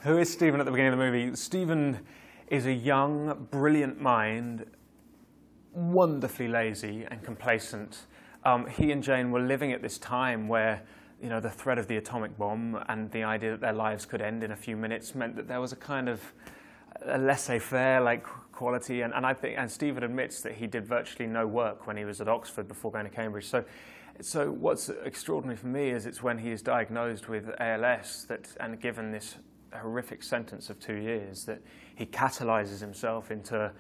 Who is Stephen at the beginning of the movie? Stephen is a young, brilliant mind, wonderfully lazy and complacent. He and Jane were living at this time where, you know, the threat of the atomic bomb and the idea that their lives could end in a few minutes meant that there was a kind of a laissez-faire like quality. And I think, and Stephen admits that he did virtually no work when he was at Oxford before going to Cambridge. So what's extraordinary for me is it's when he is diagnosed with ALS and given this horrific sentence of 2 years that he catalyzes himself into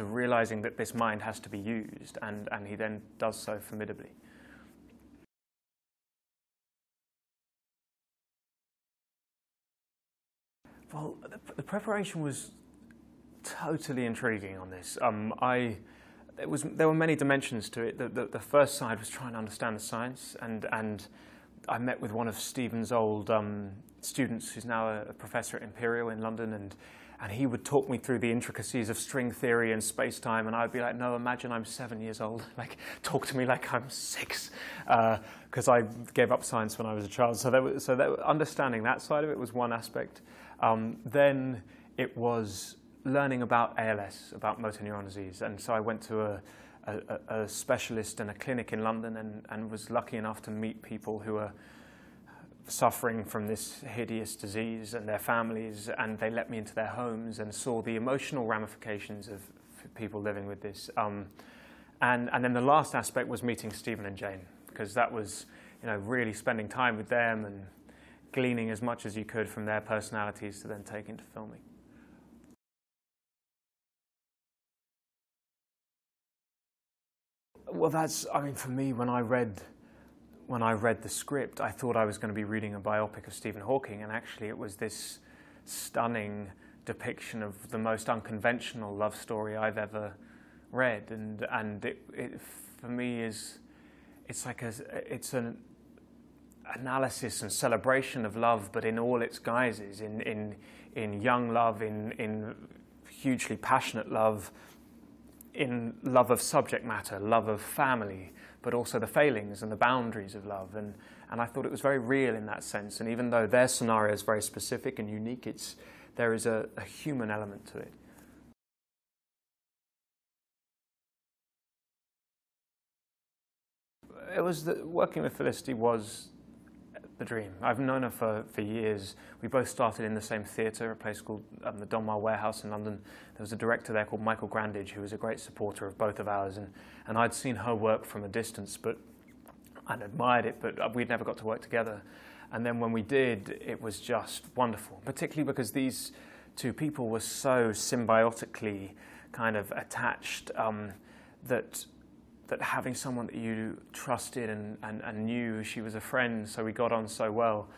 realizing that this mind has to be used, and he then does so formidably. Well, the preparation was totally intriguing on this. There were many dimensions to it. The first side was trying to understand the science, and I met with one of Stephen's old students who's now a professor at Imperial in London, and he would talk me through the intricacies of string theory and space-time, and I'd be like, no, imagine I'm 7 years old. Like, talk to me like I'm 6, because I gave up science when I was a child. So understanding that side of it was one aspect. Then it was learning about ALS, about motor neuron disease, and so I went to a specialist in a clinic in London and was lucky enough to meet people who are suffering from this hideous disease and their families, and they let me into their homes and saw the emotional ramifications of people living with this. And then the last aspect was meeting Stephen and Jane, because that was, you know, really spending time with them and gleaning as much as you could from their personalities to then take into filming. Well, I mean, for me, when I read the script, I thought I was going to be reading a biopic of Stephen Hawking, and actually it was this stunning depiction of the most unconventional love story I've ever read, and it for me it's an analysis and celebration of love, but in all its guises, in young love, in hugely passionate love, in love of subject matter, love of family, but also the failings and the boundaries of love. And I thought it was very real in that sense. And even though their scenario is very specific and unique, there is a human element to it. Working with Felicity was the dream. I've known her for years. We both started in the same theatre, a place called the Donmar Warehouse in London. There was a director there called Michael Grandage, who was a great supporter of both of ours, and I'd seen her work from a distance, but I'd admired it, but we'd never got to work together. And then when we did, it was just wonderful, particularly because these two people were so symbiotically kind of attached that having someone that you trusted and knew, she was a friend, so we got on so well.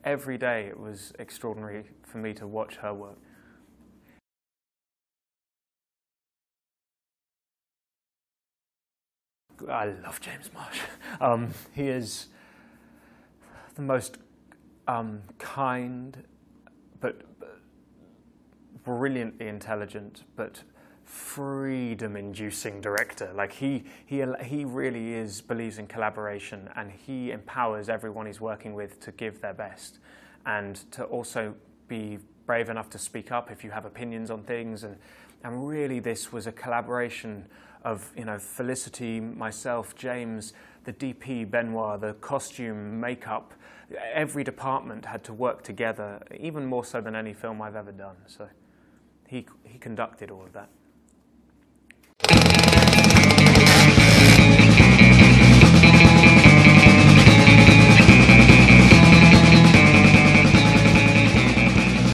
Every day it was extraordinary for me to watch her work. I love James Marsh. He is the most kind, but brilliantly intelligent, but freedom-inducing director. Like he really believes in collaboration, and he empowers everyone he's working with to give their best, and to also be brave enough to speak up if you have opinions on things. And really, this was a collaboration of, you know, Felicity, myself, James, the DP, Benoit, the costume, makeup. Every department had to work together, even more so than any film I've ever done. So he conducted all of that.